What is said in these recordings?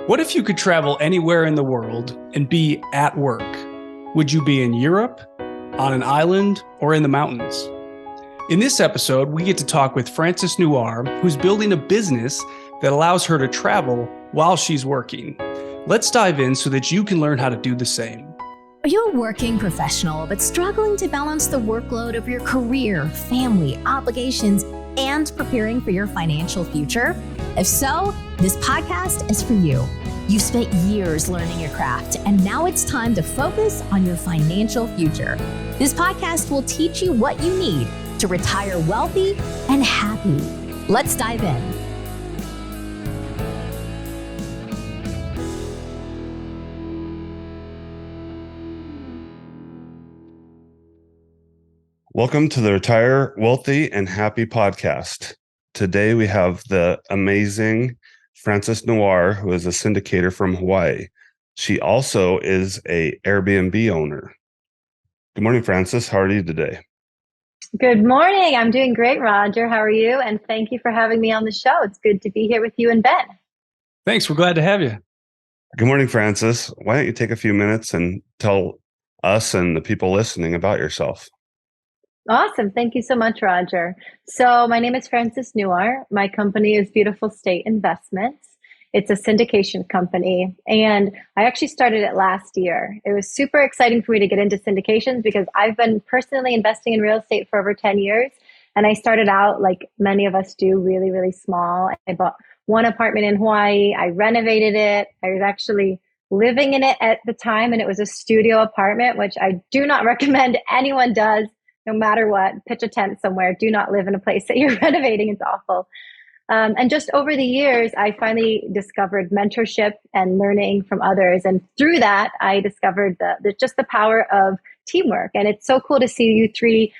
What if you could travel anywhere in the world and be at work? Would you be in Europe, on an island, or in the mountains? In this episode, we get to talk with Frances Nuar, who's building a business that allows her to travel while she's working. Let's dive in so that you can learn how to do the same. Are you a working professional but struggling to balance the workload of your career, family, obligations, and preparing for your financial future? If so, this podcast is for you. You've spent years learning your craft, and now it's time to focus on your financial future. This podcast will teach you what you need to retire wealthy and happy. Let's dive in. Welcome to the Retire Wealthy and Happy podcast. Today we have the amazing Frances Nuar, who is a syndicator from Hawaii. She also is an Airbnb owner. Good morning, Frances. How are you today? Good morning. I'm doing great, Roger. How are you? And thank you for having me on the show. It's good to be here with you and Ben. Thanks. We're glad to have you. Good morning, Frances. Why don't you take a few minutes and tell us and the people listening about yourself? Awesome. Thank you so much, Roger. So my name is Frances Nuar. My company is Beautiful State Investments. It's a syndication company, and I actually started it last year. It was super exciting for me to get into syndications because I've been personally investing in real estate for over 10 years. And I started out, like many of us do, really, really small. I bought one apartment in Hawaii. I renovated it. I was actually living in it at the time, and it was a studio apartment, which I do not recommend anyone does. No matter what, pitch a tent somewhere. Do not live in a place that you're renovating. It's awful. And just over the years, I finally discovered mentorship and learning from others. And through that, I discovered the power of teamwork. And it's so cool to see you three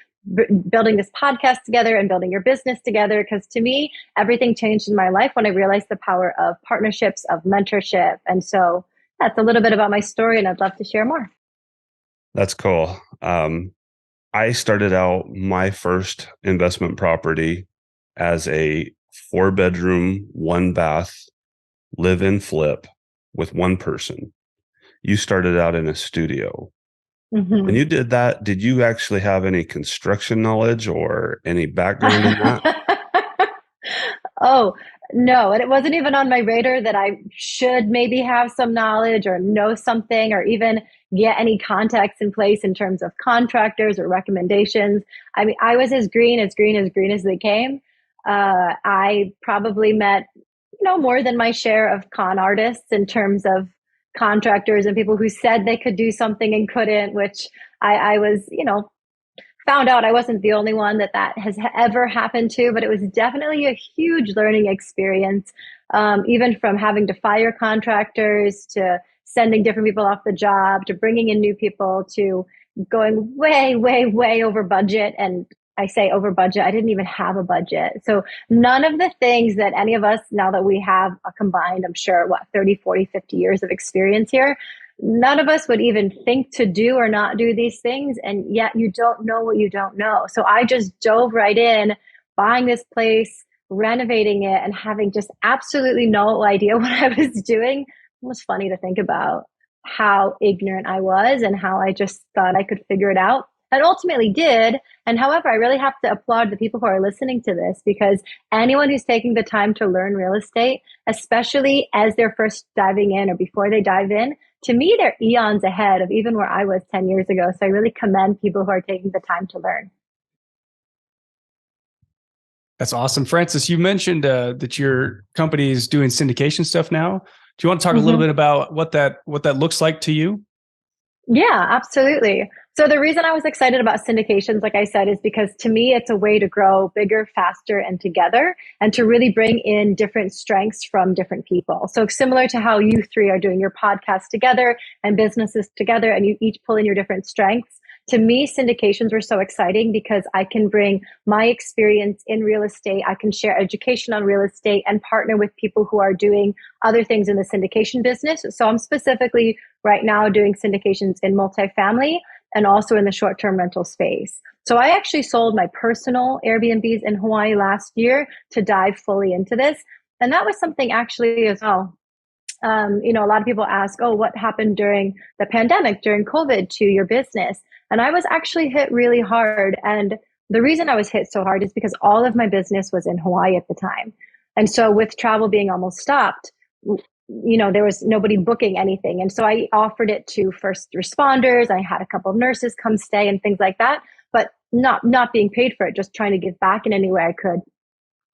building this podcast together and building your business together. Because to me, everything changed in my life when I realized the power of partnerships, of mentorship. And so that's a little bit about my story, and I'd love to share more. That's cool. I started out my first investment property as a 4-bedroom, 1-bath, live-in flip with one person. You started out in a studio. Mm-hmm. When you did that, did you actually have any construction knowledge or any background in that? Oh, no. And it wasn't even on my radar that I should maybe have some knowledge or know something or even get any contacts in place in terms of contractors or recommendations. I mean, I was as green as they came. I probably met, more than my share of con artists in terms of contractors and people who said they could do something and couldn't, which I was, found out I wasn't the only one that has ever happened to, but it was definitely a huge learning experience, even from having to fire contractors to sending different people off the job to bringing in new people to going way, way, way over budget. And I say over budget, I didn't even have a budget. So none of the things that any of us, now that we have a combined, I'm sure, 30, 40, 50 years of experience here, none of us would even think to do or not do these things. And yet you don't know what you don't know. So I just dove right in, buying this place, renovating it, and having just absolutely no idea what I was doing. It was funny to think about how ignorant I was and how I just thought I could figure it out. And ultimately did. And however, I really have to applaud the people who are listening to this, because anyone who's taking the time to learn real estate, especially as they're first diving in or before they dive in, to me, they're eons ahead of even where I was 10 years ago. So I really commend people who are taking the time to learn. That's awesome. Frances, you mentioned that your company is doing syndication stuff now. Do you want to talk a little bit about what that looks like to you? Yeah, absolutely. So the reason I was excited about syndications, like I said, is because to me, it's a way to grow bigger, faster, and together, and to really bring in different strengths from different people. So similar to how you three are doing your podcast together and businesses together, and you each pull in your different strengths. To me, syndications were so exciting because I can bring my experience in real estate. I can share education on real estate and partner with people who are doing other things in the syndication business. So I'm specifically right now doing syndications in multifamily and also in the short-term rental space. So I actually sold my personal Airbnbs in Hawaii last year to dive fully into this. And that was something actually as well A lot of people ask, oh, what happened during the pandemic, during COVID to your business? And I was actually hit really hard. And the reason I was hit so hard is because all of my business was in Hawaii at the time. And so with travel being almost stopped, there was nobody booking anything. And so I offered it to first responders. I had a couple of nurses come stay and things like that, but not being paid for it, just trying to give back in any way I could.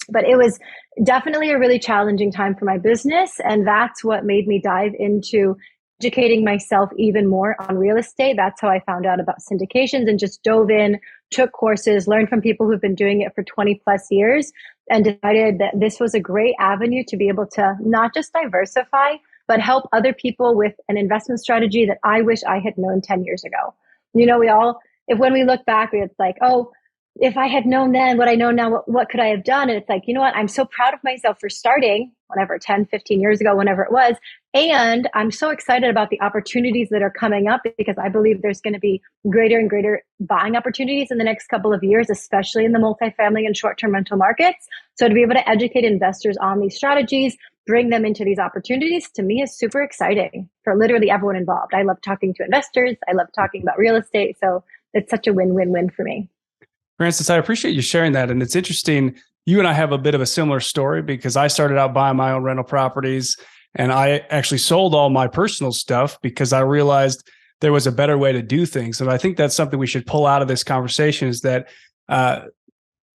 But it was definitely a really challenging time for my business. And that's what made me dive into educating myself even more on real estate. That's how I found out about syndications and just dove in, took courses, learned from people who've been doing it for 20 plus years, and decided that this was a great avenue to be able to not just diversify, but help other people with an investment strategy that I wish I had known 10 years ago. When we look back, it's like, oh, if I had known then what I know now, what could I have done? And it's like, you know what? I'm so proud of myself for starting whenever 10, 15 years ago, whenever it was. And I'm so excited about the opportunities that are coming up because I believe there's going to be greater and greater buying opportunities in the next couple of years, especially in the multifamily and short-term rental markets. So to be able to educate investors on these strategies, bring them into these opportunities, to me is super exciting for literally everyone involved. I love talking to investors. I love talking about real estate. So it's such a win-win-win for me. Frances, I appreciate you sharing that. And it's interesting. You and I have a bit of a similar story because I started out buying my own rental properties and I actually sold all my personal stuff because I realized there was a better way to do things. And I think that's something we should pull out of this conversation is that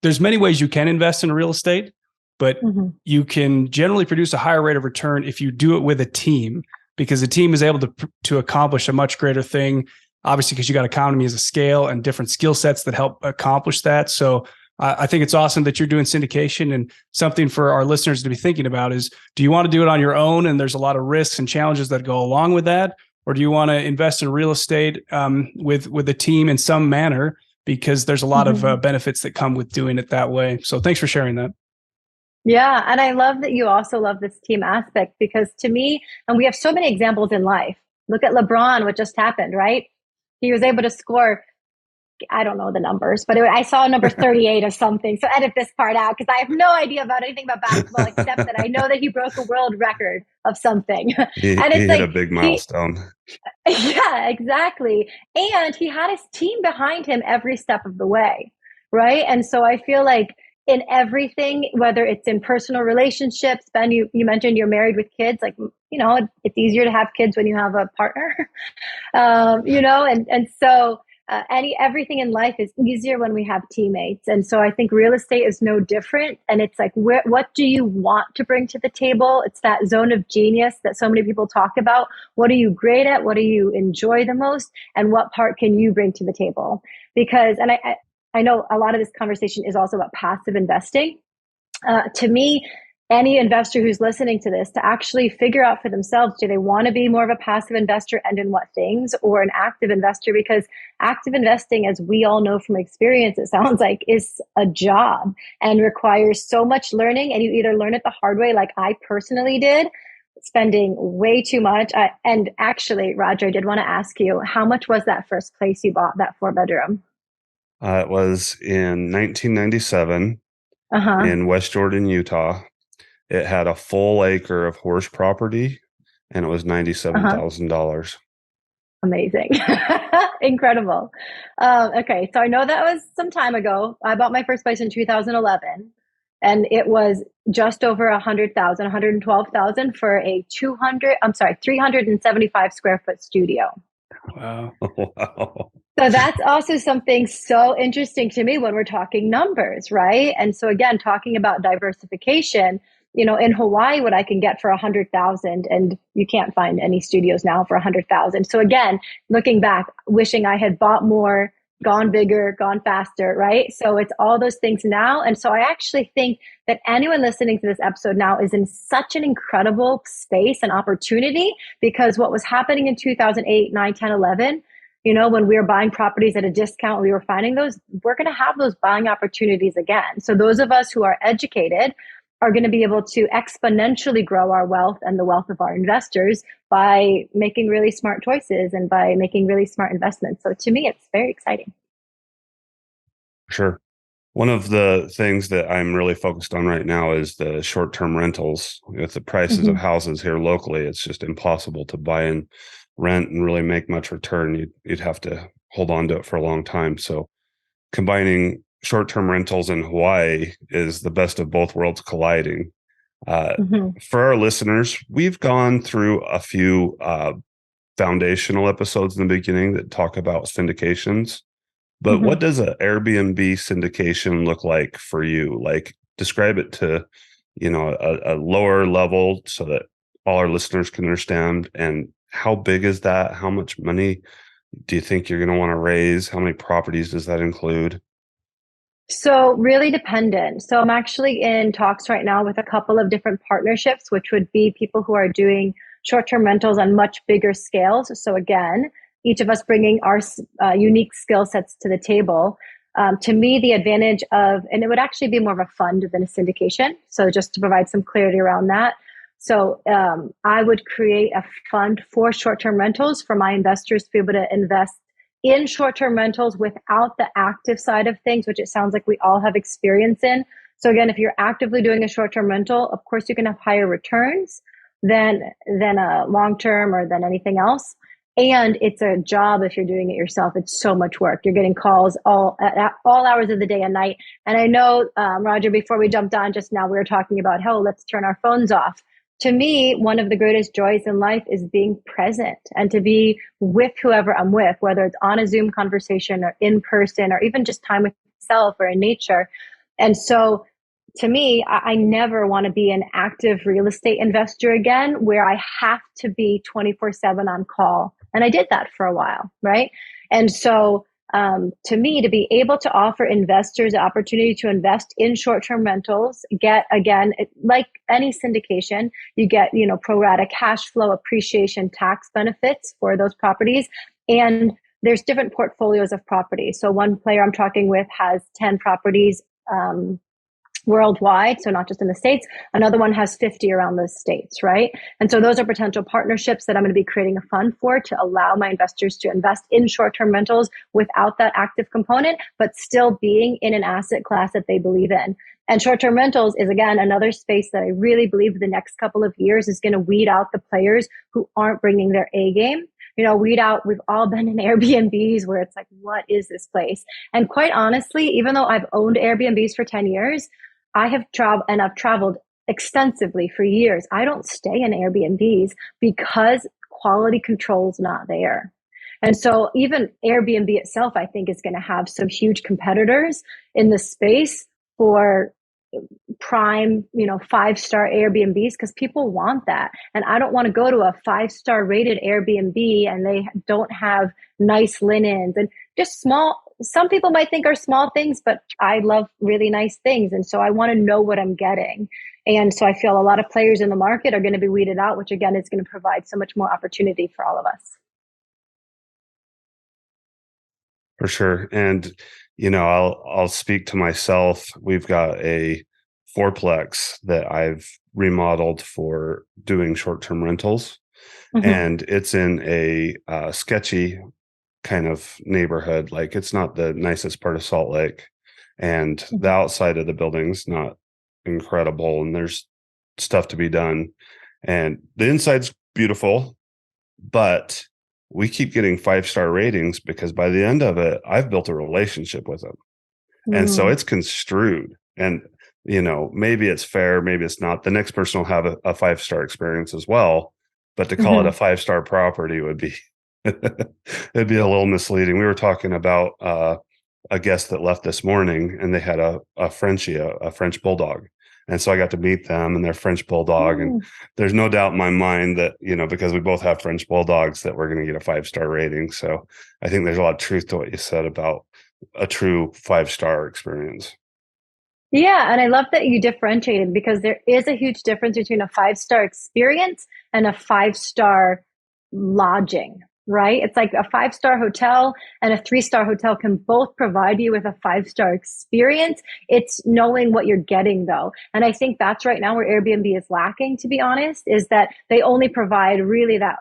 there's many ways you can invest in real estate, but you can generally produce a higher rate of return if you do it with a team because the team is able to accomplish a much greater thing. Obviously, because you got economies of scale and different skill sets that help accomplish that. So I think it's awesome that you're doing syndication, and something for our listeners to be thinking about is, do you want to do it on your own? And there's a lot of risks and challenges that go along with that. Or do you want to invest in real estate with a team in some manner? Because there's a lot of benefits that come with doing it that way. So thanks for sharing that. Yeah. And I love that you also love this team aspect because to me, and we have so many examples in life. Look at LeBron, what just happened, right? He was able to score, I don't know the numbers, but I saw number 38 or something. So edit this part out because I have no idea about anything about basketball except that I know that he broke a world record of something. He hit a big milestone. Yeah, exactly. And he had his team behind him every step of the way, right? And so I feel like in everything, whether it's in personal relationships, Ben, you mentioned you're married with kids, like, it's easier to have kids when you have a partner, and so everything in life is easier when we have teammates. And so I think real estate is no different. And it's like, what do you want to bring to the table? It's that zone of genius that so many people talk about. What are you great at? What do you enjoy the most? And what part can you bring to the table? Because, and I know a lot of this conversation is also about passive investing. To me, any investor who's listening to this to actually figure out for themselves, do they want to be more of a passive investor and in what things, or an active investor? Because active investing, as we all know from experience, it sounds like is a job and requires so much learning. And you either learn it the hard way, like I personally did, spending way too much. And actually, Roger, I did want to ask you, how much was that first place you bought, that 4-bedroom? It was in 1997 in West Jordan, Utah. It had a full acre of horse property, and it was $97,000. Amazing. Incredible. Okay, so I know that was some time ago. I bought my first place in 2011, and it was just over 100,000, 112,000 for a 375 square foot studio. Wow. Wow. So that's also something so interesting to me when we're talking numbers, right? And so again, talking about diversification, in Hawaii, what I can get for 100,000, and you can't find any studios now for 100,000. So again, looking back, wishing I had bought more, gone bigger, gone faster, right? So it's all those things now. And so I actually think that anyone listening to this episode now is in such an incredible space and opportunity, because what was happening in 2008, 9, 10, 11, when we were buying properties at a discount, we were finding those, we're going to have those buying opportunities again. So those of us who are educated are going to be able to exponentially grow our wealth and the wealth of our investors by making really smart choices and by making really smart investments. So to me, it's very exciting. Sure. One of the things that I'm really focused on right now is the short-term rentals. With the prices of Mm-hmm. houses here locally, it's just impossible to buy and rent and really make much return. You'd have to hold on to it for a long time. So combining short-term rentals in Hawaii is the best of both worlds colliding. Uh, Mm-hmm. for our listeners, we've gone through a few foundational episodes in the beginning that talk about syndications. But Mm-hmm. what does an Airbnb syndication look like for you? Like, describe it to, a lower level so that all our listeners can understand. And how big is that? How much money do you think you're going to want to raise? How many properties does that include? So really dependent. So I'm actually in talks right now with a couple of different partnerships, which would be people who are doing short-term rentals on much bigger scales. So again, each of us bringing our unique skill sets to the table. To me, the advantage of, and it would actually be more of a fund than a syndication. So just to provide some clarity around that. So I would create a fund for short-term rentals for my investors to be able to invest in short-term rentals without the active side of things, which it sounds like we all have experience in. So again, if you're actively doing a short-term rental, of course you can have higher returns than a long-term or than anything else. And it's a job if you're doing it yourself. It's so much work. You're getting calls at all hours of the day and night. And I know, Roger, before we jumped on just now, we were talking about, oh, let's turn our phones off. To me, one of the greatest joys in life is being present and to be with whoever I'm with, whether it's on a Zoom conversation or in person or even just time with myself or in nature. And so to me, I never want to be an active real estate investor again where I have to be 24/7 on call. And I did that for a while, right? And so to me, to be able to offer investors the opportunity to invest in short-term rentals, get again, like any syndication, you get, pro rata cash flow, appreciation, tax benefits for those properties. And there's different portfolios of properties. So one player I'm talking with has 10 properties worldwide, so not just in the States. Another one has 50 around the States, right? And so those are potential partnerships that I'm going to be creating a fund for to allow my investors to invest in short-term rentals without that active component, but still being in an asset class that they believe in. And short-term rentals is, again, another space that I really believe the next couple of years is going to weed out the players who aren't bringing their A game. Weed out, we've all been in Airbnbs where it's like, what is this place? And quite honestly, even though I've owned Airbnbs for 10 years, I've traveled extensively for years. I don't stay in Airbnbs because quality control's not there. And so even Airbnb itself, I think, is going to have some huge competitors in the space for prime, 5-star Airbnbs because people want that. And I don't want to go to a 5-star rated Airbnb and they don't have nice linens and just small. Some people might think are small things, but I love really nice things. And so I want to know what I'm getting. And so I feel a lot of players in the market are going to be weeded out, which again is going to provide so much more opportunity for all of us. For sure. And, I'll speak to myself. We've got a fourplex that I've remodeled for doing short-term rentals. Mm-hmm. And it's in a sketchy kind of neighborhood. Like, it's not the nicest part of Salt Lake. And the outside of the building's not incredible. And there's stuff to be done. And the inside's beautiful, but we keep getting 5-star ratings because by the end of it, I've built a relationship with them. And so it's construed. And, maybe it's fair, maybe it's not. The next person will have a 5-star experience as well. But to call it a 5-star property would be, it'd be a little misleading. We were talking about a guest that left this morning and they had a Frenchie, a French bulldog. And so I got to meet them and their French bulldog. And there's no doubt in my mind that, because we both have French bulldogs, that we're going to get a 5-star rating. So I think there's a lot of truth to what you said about a true 5-star experience. Yeah, and I love that you differentiated because there is a huge difference between a 5-star experience and a 5-star lodging, right? It's like a 5-star hotel and a 3-star hotel can both provide you with a 5-star experience. It's knowing what you're getting though. And I think that's right now where Airbnb is lacking, to be honest, is that they only provide really that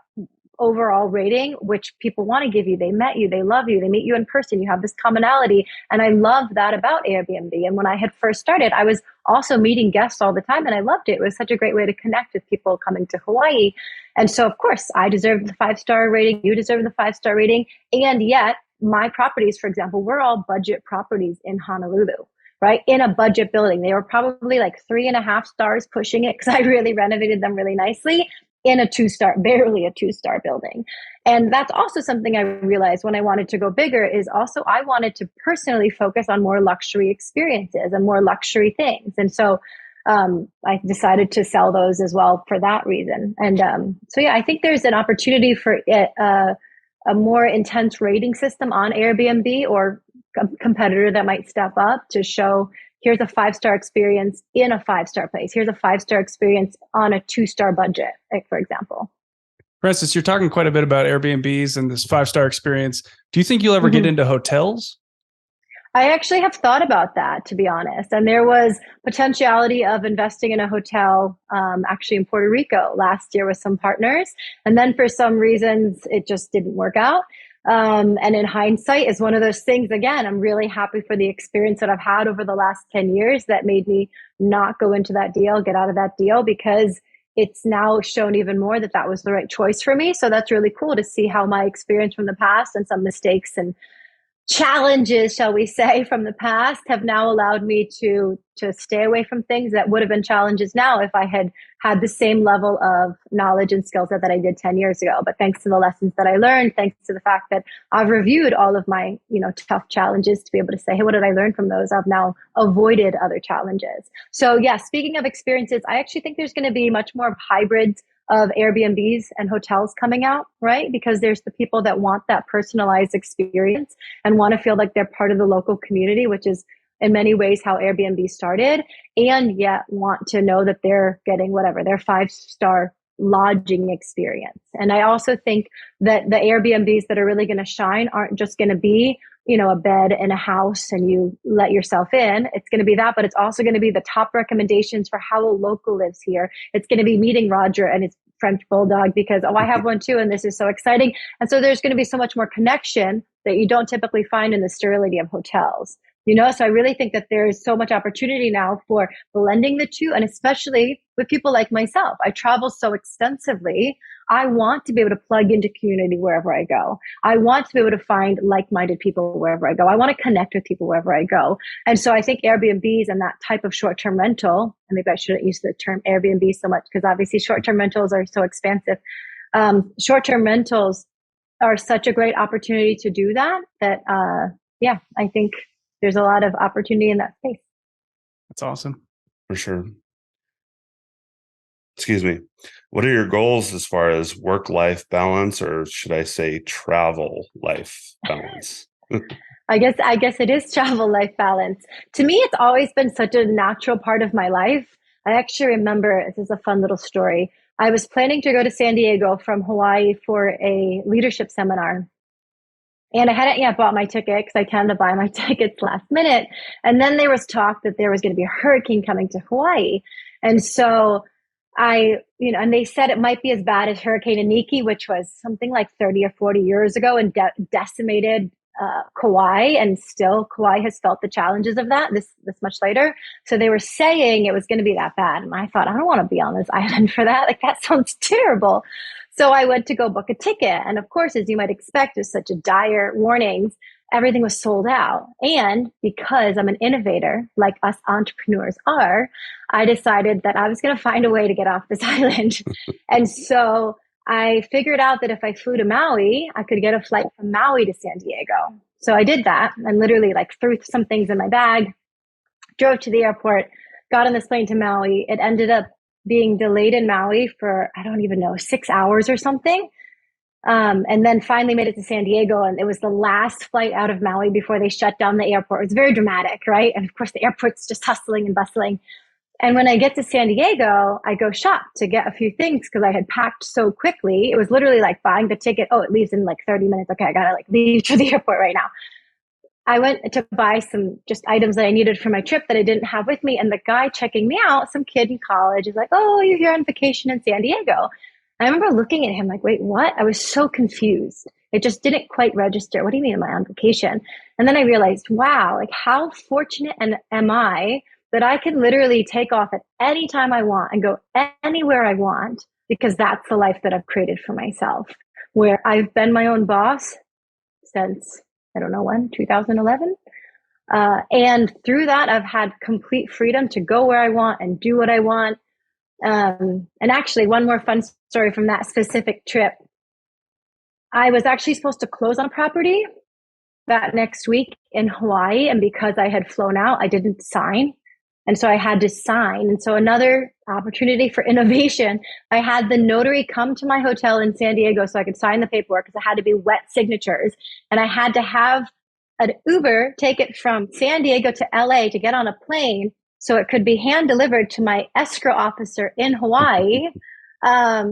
overall rating, which people want to give you. They met you, they love you, they meet you in person, you have this commonality. And I love that about Airbnb. And when I had first started, I was also meeting guests all the time, and I loved it. It was such a great way to connect with people coming to Hawaii. And so, of course, I deserved the 5-star rating, you deserve the 5-star rating. And yet my properties, for example, were all budget properties in Honolulu, right? In a budget building. They were probably like 3.5 stars pushing it, because I really renovated them really nicely, in a 2-star, barely a 2-star building. And that's also something I realized when I wanted to go bigger, is also I wanted to personally focus on more luxury experiences and more luxury things. And so I decided to sell those as well for that reason. And so, yeah, I think there's an opportunity for a more intense rating system on Airbnb, or a competitor that might step up to show, here's a 5-star experience in a 5-star place. Here's a 5-star experience on a 2-star budget, like, for example. Frances, you're talking quite a bit about Airbnbs and this 5-star experience. Do you think you'll ever get into hotels? I actually have thought about that, to be honest. And there was potentiality of investing in a hotel, actually in Puerto Rico last year with some partners. And then for some reasons, it just didn't work out. And in hindsight, is one of those things, again, I'm really happy for the experience that I've had over the last 10 years that made me not go into that deal, get out of that deal, because it's now shown even more that that was the right choice for me. So that's really cool to see how my experience from the past and some mistakes and challenges, shall we say, from the past have now allowed me to stay away from things that would have been challenges now if I had had the same level of knowledge and skill set that I did 10 years ago. But thanks to the lessons that I learned, thanks to the fact that I've reviewed all of my, tough challenges to be able to say, hey, what did I learn from those? I've now avoided other challenges. So yeah, speaking of experiences, I actually think there's going to be much more of hybrids of Airbnbs and hotels coming out, right? Because there's the people that want that personalized experience and want to feel like they're part of the local community, which is in many ways how Airbnb started, and yet want to know that they're getting whatever, their 5-star lodging experience. And I also think that the Airbnbs that are really going to shine aren't just going to be, a bed in a house and you let yourself in. It's going to be that, but it's also going to be the top recommendations for how a local lives here. It's going to be meeting Roger and his French bulldog because, oh, I have one too, and this is so exciting. And so there's going to be so much more connection that you don't typically find in the sterility of hotels. So I really think that there is so much opportunity now for blending the two, and especially with people like myself. I travel so extensively. I want to be able to plug into community wherever I go. I want to be able to find like-minded people wherever I go. I want to connect with people wherever I go. And so I think Airbnbs and that type of short-term rental, and maybe I shouldn't use the term Airbnb so much because obviously short-term rentals are so expansive. Short-term rentals are such a great opportunity to do that, I think there's a lot of opportunity in that space. That's awesome. For sure. Excuse me. What are your goals as far as work-life balance, or should I say travel life balance? I guess it is travel life balance. To me, it's always been such a natural part of my life. I actually remember, this is a fun little story. I was planning to go to San Diego from Hawaii for a leadership seminar. And I hadn't yet bought my ticket because I tend to buy my tickets last minute. And then there was talk that there was going to be a hurricane coming to Hawaii. And so and they said it might be as bad as Hurricane Iniki, which was something like 30 or 40 years ago and decimated Kauai. And still Kauai has felt the challenges of that this much later. So they were saying it was going to be that bad. And I thought, I don't want to be on this island for that. Like, that sounds terrible. So I went to go book a ticket. And of course, as you might expect, with such a dire warnings, everything was sold out. And because I'm an innovator, like us entrepreneurs are, I decided that I was going to find a way to get off this island. And so I figured out that if I flew to Maui, I could get a flight from Maui to San Diego. So I did that and literally threw some things in my bag, drove to the airport, got on this plane to Maui. It ended up being delayed in Maui for, I don't even know, 6 hours or something. And then finally made it to San Diego. And it was the last flight out of Maui before they shut down the airport. It was very dramatic, right? And of course, the airport's just hustling and bustling. And when I get to San Diego, I go shop to get a few things because I had packed so quickly. It was literally like buying the ticket. Oh, it leaves in 30 minutes. Okay, I got to leave to the airport right now. I went to buy some just items that I needed for my trip that I didn't have with me. And the guy checking me out, some kid in college, is like, oh, you're here on vacation in San Diego. And I remember looking at him like, wait, what? I was so confused. It just didn't quite register. What do you mean, am I on vacation? And then I realized, wow, like how fortunate am I that I can literally take off at any time I want and go anywhere I want, because that's the life that I've created for myself, where I've been my own boss since, I don't know when, 2011. And through that, I've had complete freedom to go where I want and do what I want. And actually, one more fun story from that specific trip. I was actually supposed to close on a property that next week in Hawaii. And because I had flown out, I didn't sign. And so I had to sign. And so another opportunity for innovation, I had the notary come to my hotel in San Diego so I could sign the paperwork, because it had to be wet signatures. And I had to have an Uber take it from San Diego to LA to get on a plane so it could be hand delivered to my escrow officer in Hawaii,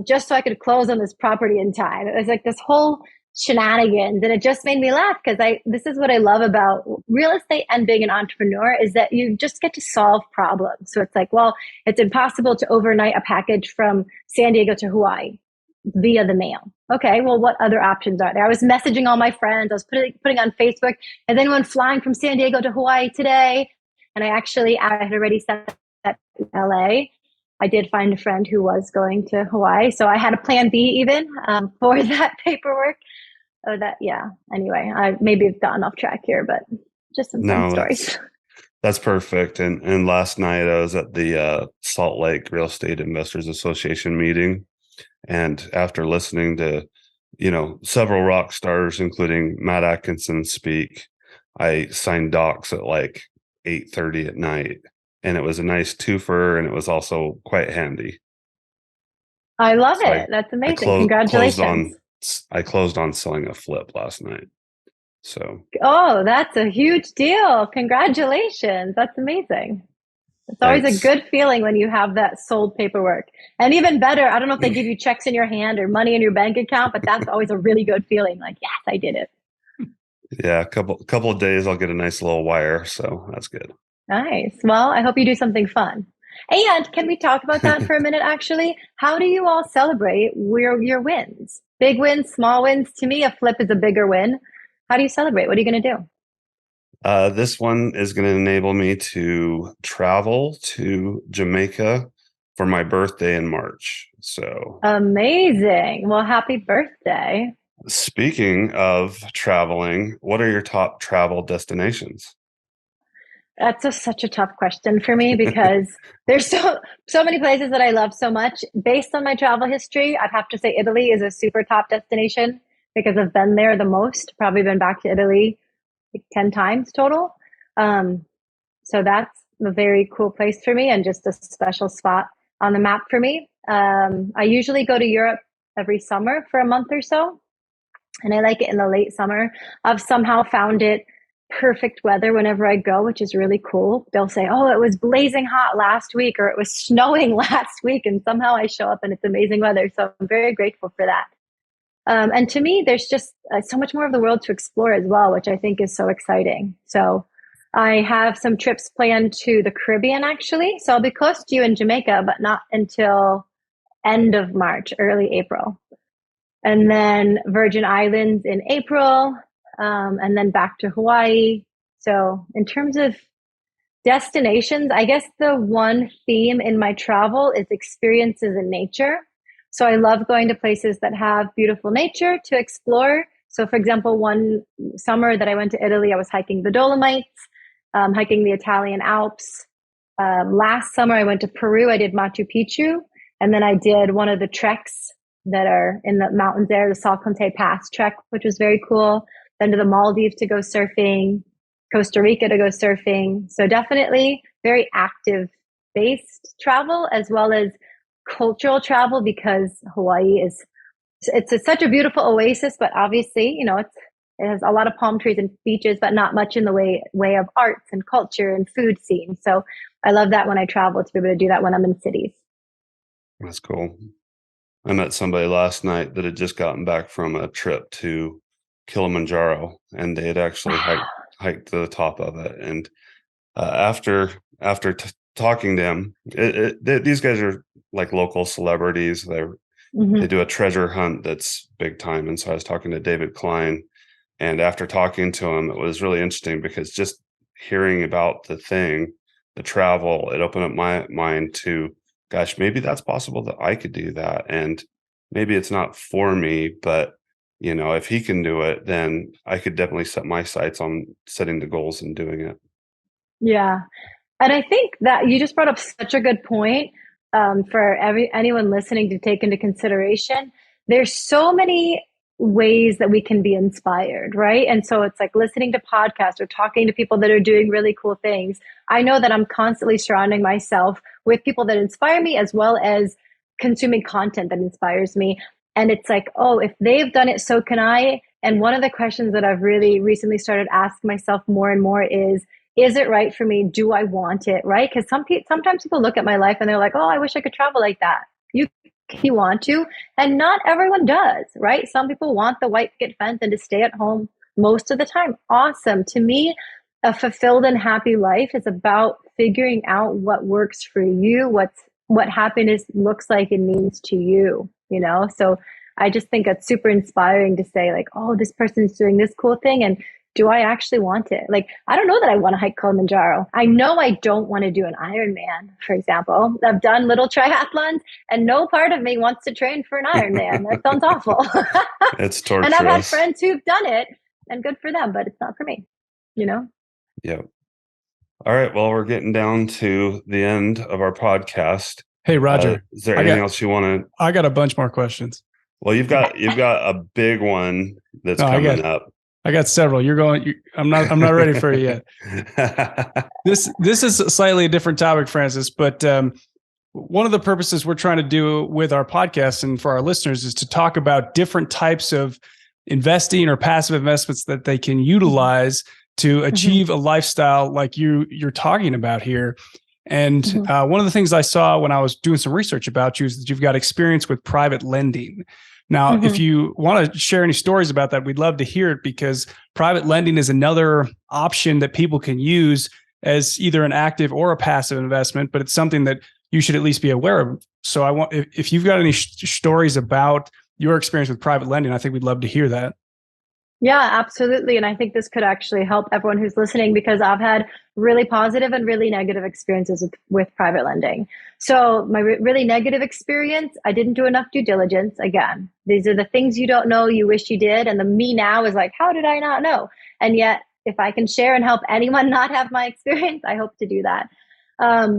just so I could close on this property in time. It was like this whole shenanigans, and it just made me laugh, because this is what I love about real estate and being an entrepreneur, is that you just get to solve problems. So it's like, well, it's impossible to overnight a package from San Diego to Hawaii via the mail. Okay, well, what other options are there? I was messaging all my friends. I was putting on Facebook, is anyone flying from San Diego to Hawaii today? And I had already sent that to LA. I did find a friend who was going to Hawaii, so I had a plan B even for that paperwork. Anyway, I maybe have gotten off track here, but just some fun stories. That's perfect. And last night I was at the Salt Lake Real Estate Investors Association meeting, and after listening to several rock stars, including Matt Atkinson, speak, I signed docs at like 8:30 at night, and it was a nice twofer, and it was also quite handy. I love it. That's amazing. Congratulations. I closed on selling a flip last night. So. Oh, that's a huge deal. Congratulations. That's amazing. It's always a good feeling when you have that sold paperwork. And even better, I don't know if they give you checks in your hand or money in your bank account, but that's always a really good feeling. Like, yes, I did it. Yeah, a couple of days I'll get a nice little wire, so that's good. Nice. Well, I hope you do something fun. And can we talk about that for a minute, actually? How do you all celebrate your wins? Big wins, small wins? To me, a flip is a bigger win. How do you celebrate? What are you going to do? This one is going to enable me to travel to Jamaica for my birthday in March. So amazing. Well, happy birthday. Speaking of traveling, what are your top travel destinations? That's such a tough question for me, because there's so many places that I love so much. Based on my travel history, I'd have to say Italy is a super top destination, because I've been there the most. Probably been back to Italy like 10 times total. So that's a very cool place for me, and just a special spot on the map for me. I usually go to Europe every summer for a month or so, and I like it in the late summer. I've somehow found it perfect weather whenever I go, which is really cool. They'll say, oh, it was blazing hot last week, or it was snowing last week, and somehow I show up and it's amazing weather. So I'm very grateful for that. And to me, there's just so much more of the world to explore as well, which I think is so exciting. So I have some trips planned to the Caribbean, actually. So I'll be close to you in Jamaica, but not until end of March, early April. And then Virgin Islands in April, and then back to Hawaii. So in terms of destinations, I guess the one theme in my travel is experiences in nature. So I love going to places that have beautiful nature to explore. So for example, one summer that I went to Italy, I was hiking the Dolomites, hiking the Italian Alps. Last summer, I went to Peru. I did Machu Picchu. And then I did one of the treks that are in the mountains there, the Salcante Pass trek, which was very cool. Then to the Maldives to go surfing, Costa Rica to go surfing. So definitely very active based travel, as well as cultural travel, because Hawaii it's such a beautiful oasis, but obviously, it has a lot of palm trees and beaches, but not much in the way of arts and culture and food scene. So I love that when I travel, to be able to do that when I'm in cities. That's cool. I met somebody last night that had just gotten back from a trip to Kilimanjaro, and they had actually hiked to the top of it. And after talking to him, these guys are like local celebrities. They're They do a treasure hunt that's big time. And so I was talking to David Klein, and after talking to him, it was really interesting because just hearing about the travel, it opened up my mind to, gosh, maybe that's possible that I could do that. And maybe it's not for me, but if he can do it, then I could definitely set my sights on setting the goals and doing it. Yeah. And I think that you just brought up such a good point, for anyone listening to take into consideration. There's so many ways that we can be inspired, right? And so it's like listening to podcasts or talking to people that are doing really cool things. I know that I'm constantly surrounding myself with people that inspire me, as well as consuming content that inspires me. And it's like, oh, if they've done it, so can I. And one of the questions that I've really recently started asking myself more and more is it right for me? Do I want it? Right? Because sometimes people look at my life and they're like, oh, I wish I could travel like that. You want to, and not everyone does, right? Some people want the white picket fence and to stay at home most of the time. Awesome. To me, a fulfilled and happy life is about figuring out what works for you, what happiness looks like and means to you, So I just think it's super inspiring to say like, oh, this person's doing this cool thing, and do I actually want it? Like, I don't know that I want to hike Kilimanjaro. I know I don't want to do an Ironman, for example. I've done little triathlons, and no part of me wants to train for an Ironman. That sounds awful. It's torturous. And I've had friends who've done it, and good for them, but it's not for me, Yeah. All right. Well, we're getting down to the end of our podcast. Hey, Roger. Is there anything else you want to? I got a bunch more questions. Well, you've got a big one that's coming up. I got several. I'm not ready for it yet. This is slightly a different topic, Francis, but one of the purposes we're trying to do with our podcast and for our listeners is to talk about different types of investing or passive investments that they can utilize to achieve a lifestyle like you're talking about here. And one of the things I saw when I was doing some research about you is that you've got experience with private lending. Now, if you want to share any stories about that, we'd love to hear it, because private lending is another option that people can use as either an active or a passive investment, but it's something that you should at least be aware of. So if you've got any stories about your experience with private lending, I think we'd love to hear that. Yeah, absolutely. And I think this could actually help everyone who's listening, because I've had really positive and really negative experiences with private lending. So my really negative experience, I didn't do enough due diligence. Again, these are the things you don't know, you wish you did. And the me now is like, how did I not know? And yet, if I can share and help anyone not have my experience, I hope to do that.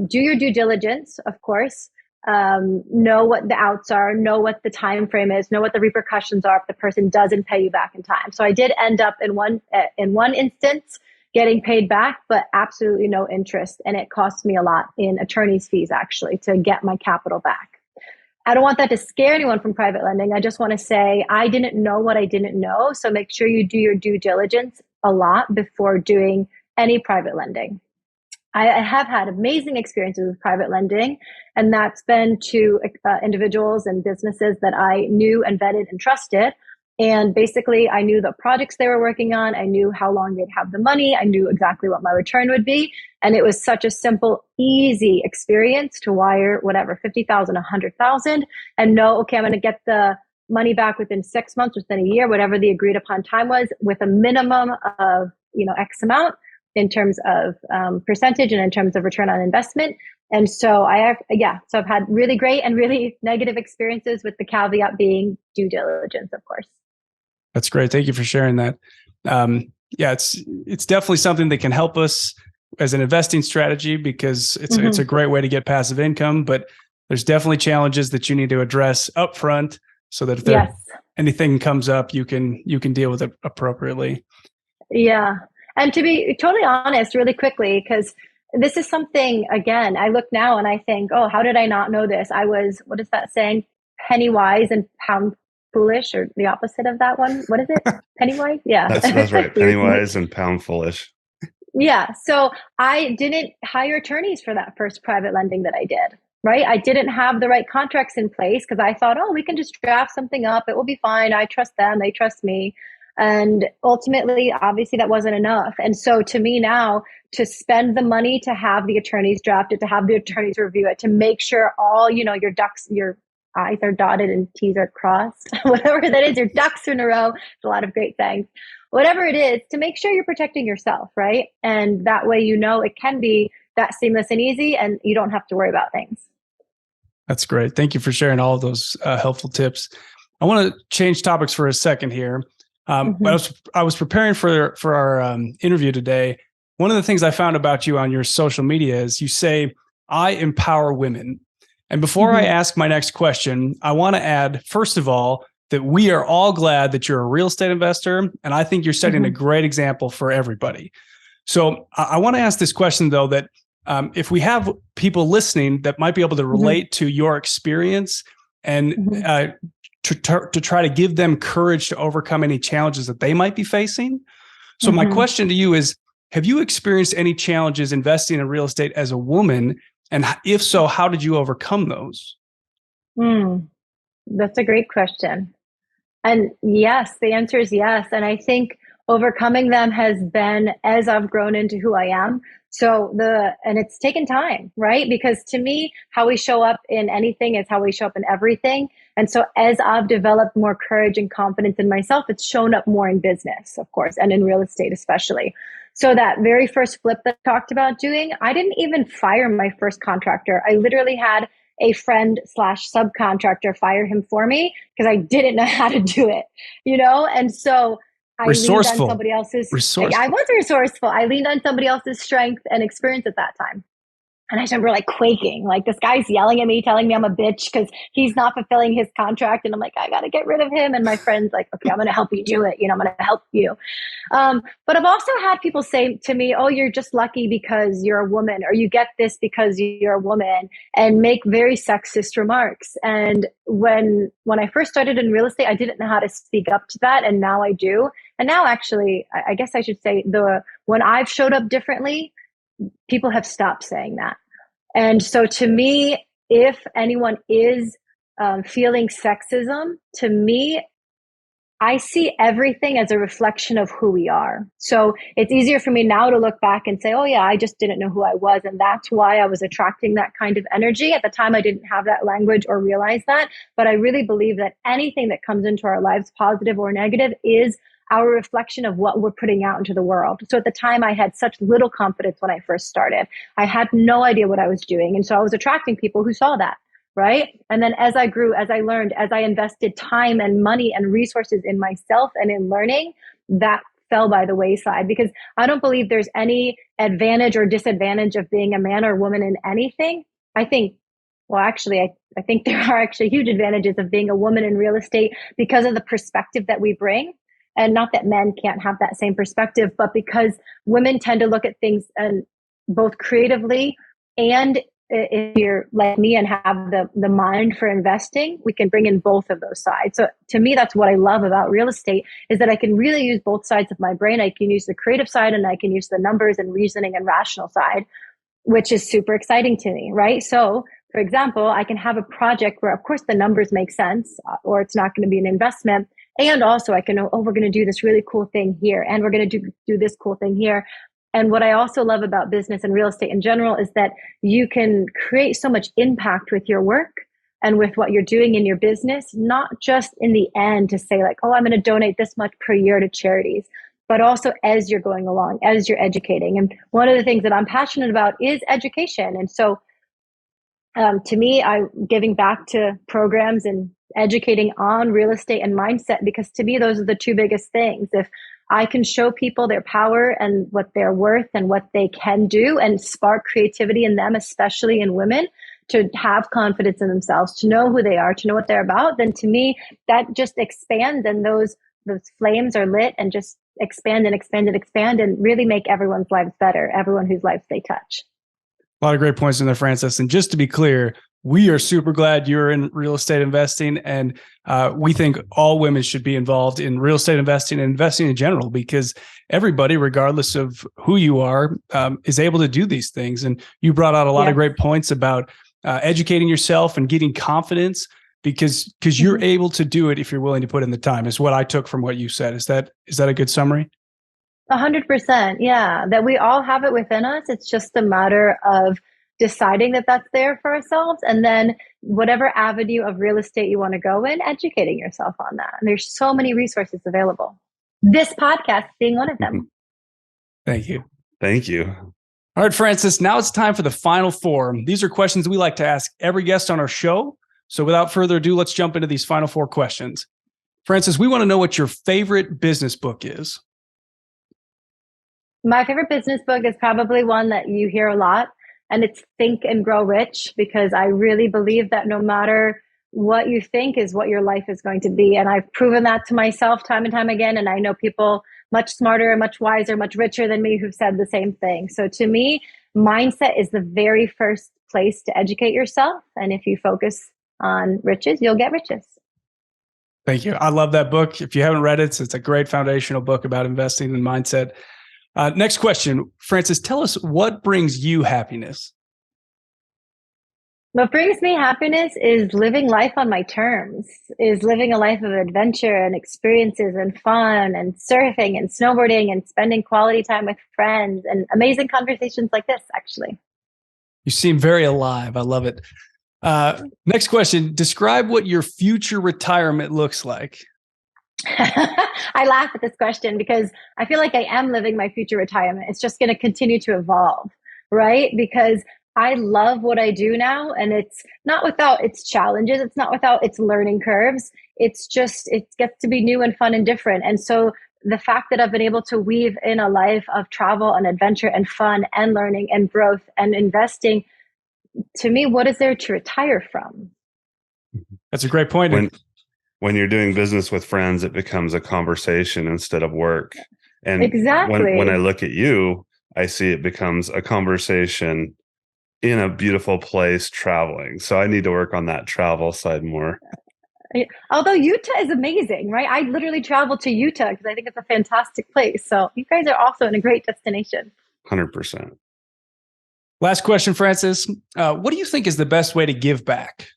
Do your due diligence, of course. Know what the outs are, know what the time frame is, know what the repercussions are if the person doesn't pay you back in time. So I did end up in one instance getting paid back, but absolutely no interest. And it cost me a lot in attorney's fees, actually, to get my capital back. I don't want that to scare anyone from private lending. I just want to say I didn't know what I didn't know. So make sure you do your due diligence a lot before doing any private lending. I have had amazing experiences with private lending, and that's been to individuals and businesses that I knew and vetted and trusted. And basically, I knew the projects they were working on. I knew how long they'd have the money. I knew exactly what my return would be. And it was such a simple, easy experience to wire whatever, 50,000, 100,000, and know, okay, I'm going to get the money back within 6 months, within a year, whatever the agreed upon time was, with a minimum of, X amount in terms of percentage and in terms of return on investment. And so I've had really great and really negative experiences, with the caveat being due diligence, of course. That's great. Thank you for sharing that. It's definitely something that can help us as an investing strategy, because it's a great way to get passive income, but there's definitely challenges that you need to address upfront so that if anything comes up, you can deal with it appropriately. Yeah. And to be totally honest, really quickly, because this is something, again, I look now and I think, oh, how did I not know this? I was, what is that saying? Penny wise and pound foolish, or the opposite of that one. What is it? Penny wise? Yeah. That's right. Penny wise and pound foolish. Yeah. So I didn't hire attorneys for that first private lending that I did, right? I didn't have the right contracts in place, because I thought, oh, we can just draft something up. It will be fine. I trust them. They trust me. And ultimately, obviously, that wasn't enough. And so to me now, to spend the money to have the attorneys draft it, to have the attorneys review it, to make sure all, your ducks, your I's are dotted and T's are crossed, whatever that is, your ducks are in a row. It's a lot of great things. Whatever it is, to make sure you're protecting yourself, right? And that way, it can be that seamless and easy, and you don't have to worry about things. That's great. Thank you for sharing all of those helpful tips. I want to change topics for a second here. I was preparing for our interview today. One of the things I found about you on your social media is you say, "I empower women." And before I ask my next question, I want to add, first of all, that we are all glad that you're a real estate investor. And I think you're setting a great example for everybody. So I want to ask this question, though, that if we have people listening that might be able to relate to your experience and to try to give them courage to overcome any challenges that they might be facing. So my question to you is, have you experienced any challenges investing in real estate as a woman? And if so, how did you overcome those? That's a great question. And yes, the answer is yes. And I think overcoming them has been as I've grown into who I am. And it's taken time, right? Because to me, how we show up in anything is how we show up in everything. And so as I've developed more courage and confidence in myself, it's shown up more in business, of course, and in real estate especially. So that very first flip that I talked about doing, I didn't even fire my first contractor. I literally had a friend / subcontractor fire him for me because I didn't know how to do it, And so I leaned on somebody else's. I was resourceful. I leaned on somebody else's strength and experience at that time. And I remember quaking, this guy's yelling at me, telling me I'm a bitch because he's not fulfilling his contract. And I'm like, I got to get rid of him. And my friend's like, okay, I'm going to help you do it. I'm going to help you. But I've also had people say to me, oh, you're just lucky because you're a woman, or you get this because you're a woman, and make very sexist remarks. And when I first started in real estate, I didn't know how to speak up to that. And now I do. And now actually, I guess I should say when I've showed up differently, people have stopped saying that. And so to me, if anyone is feeling sexism, to me, I see everything as a reflection of who we are. So it's easier for me now to look back and say, oh yeah, I just didn't know who I was. And that's why I was attracting that kind of energy. At the time, I didn't have that language or realize that. But I really believe that anything that comes into our lives, positive or negative, is our reflection of what we're putting out into the world. So at the time, I had such little confidence when I first started. I had no idea what I was doing. And so I was attracting people who saw that, right? And then as I grew, as I learned, as I invested time and money and resources in myself and in learning, that fell by the wayside, because I don't believe there's any advantage or disadvantage of being a man or woman in anything. I think there are actually huge advantages of being a woman in real estate because of the perspective that we bring. And not that men can't have that same perspective, but because women tend to look at things both creatively, and if you're like me and have the mind for investing, we can bring in both of those sides. So to me, that's what I love about real estate, is that I can really use both sides of my brain. I can use the creative side, and I can use the numbers and reasoning and rational side, which is super exciting to me, right? So for example, I can have a project where, of course, the numbers make sense, or it's not going to be an investment. And also I can know, we're going to do this really cool thing here, and we're going to do this cool thing here. And what I also love about business and real estate in general is that you can create so much impact with your work and with what you're doing in your business, not just in the end to say I'm going to donate this much per year to charities, but also as you're going along, as you're educating. And one of the things that I'm passionate about is education. And so to me, I'm giving back to programs and educating on real estate and mindset, because to me, those are the two biggest things. If I can show people their power and what they're worth and what they can do, and spark creativity in them, especially in women, to have confidence in themselves, to know who they are, to know what they're about, then to me, that just expands, and those flames are lit and just expand and expand and expand, and really make everyone's lives better, everyone whose lives they touch. A lot of great points in there, Frances. And just to be clear, we are super glad you're in real estate investing, and we think all women should be involved in real estate investing and investing in general, because everybody, regardless of who you are, is able to do these things. And you brought out a lot of great points about educating yourself and getting confidence, because you're able to do it if you're willing to put in the time, is what I took from what you said. Is that a good summary? 100%. Yeah. That we all have it within us. It's just a matter of deciding that that's there for ourselves. And then whatever avenue of real estate you want to go in, educating yourself on that. And there's so many resources available. This podcast being one of them. Thank you. Thank you. All right, Frances, now it's time for the final four. These are questions we like to ask every guest on our show. So without further ado, let's jump into these final four questions. Frances, we want to know what your favorite business book is. My favorite business book is probably one that you hear a lot, and it's Think and Grow Rich, because I really believe that no matter what you think is what your life is going to be. And I've proven that to myself time and time again. And I know people much smarter, much wiser, much richer than me who've said the same thing. So to me, mindset is the very first place to educate yourself. And if you focus on riches, you'll get riches. Thank you. I love that book. If you haven't read it, it's a great foundational book about investing and mindset. Next question, Frances, tell us what brings you happiness. What brings me happiness is living life on my terms, is living a life of adventure and experiences and fun and surfing and snowboarding and spending quality time with friends and amazing conversations like this, actually. You seem very alive. I love it. Next question, describe what your future retirement looks like. I laugh at this question because I feel like I am living my future retirement. It's just going to continue to evolve, right? Because I love what I do now, and it's not without its challenges. It's not without its learning curves. It's just, it gets to be new and fun and different. And so the fact that I've been able to weave in a life of travel and adventure and fun and learning and growth and investing, to me, what is there to retire from? That's a great point. When you're doing business with friends, it becomes a conversation instead of work. And exactly. When I look at you, I see it becomes a conversation in a beautiful place traveling. So I need to work on that travel side more. Although Utah is amazing, right? I literally traveled to Utah because I think it's a fantastic place. So you guys are also in a great destination. 100%. Last question, Frances. What do you think is the best way to give back?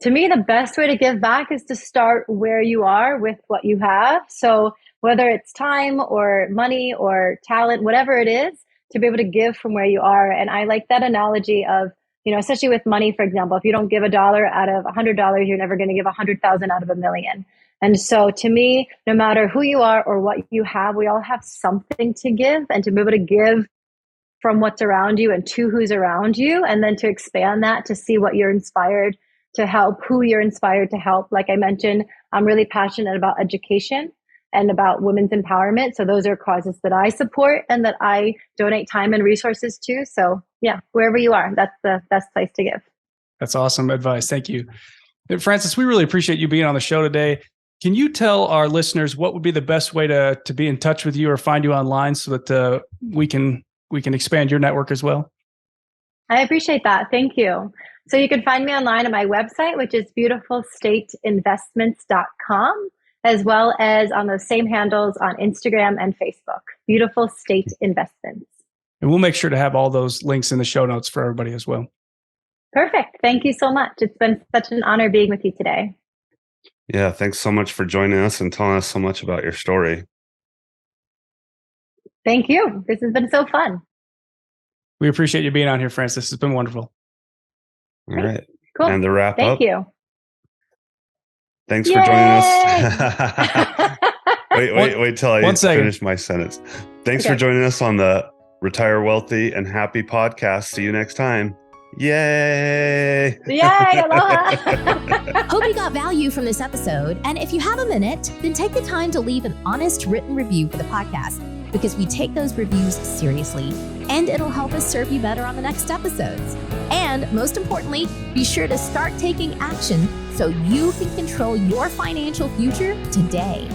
To me, the best way to give back is to start where you are with what you have. So whether it's time or money or talent, whatever it is, to be able to give from where you are. And I like that analogy of, especially with money, for example, if you don't give $1 out of $100, you're never going to give 100,000 out of 1,000,000. And so to me, no matter who you are or what you have, we all have something to give, and to be able to give from what's around you and to who's around you, and then to expand that to see what you're inspired to help, who you're inspired to help. Like I mentioned, I'm really passionate about education and about women's empowerment. So those are causes that I support and that I donate time and resources to. So yeah, wherever you are, that's the best place to give. That's awesome advice. Thank you. Frances, we really appreciate you being on the show today. Can you tell our listeners what would be the best way to be in touch with you or find you online so that we can expand your network as well? I appreciate that. Thank you. So you can find me online at my website, which is beautifulstateinvestments.com, as well as on those same handles on Instagram and Facebook, Beautiful State Investments. And we'll make sure to have all those links in the show notes for everybody as well. Perfect. Thank you so much. It's been such an honor being with you today. Yeah, thanks so much for joining us and telling us so much about your story. Thank you. This has been so fun. We appreciate you being on here, Frances. It's been wonderful. All right. Cool. And to wrap up. Thank you. Thanks for joining us. Wait till I finish my sentence. Thanks for joining us on the Retire Wealthy and Happy podcast. See you next time. Yay! Yay! Aloha! Hope you got value from this episode. And if you have a minute, then take the time to leave an honest written review for the podcast, because we take those reviews seriously and it'll help us serve you better on the next episodes. And most importantly, be sure to start taking action so you can control your financial future today.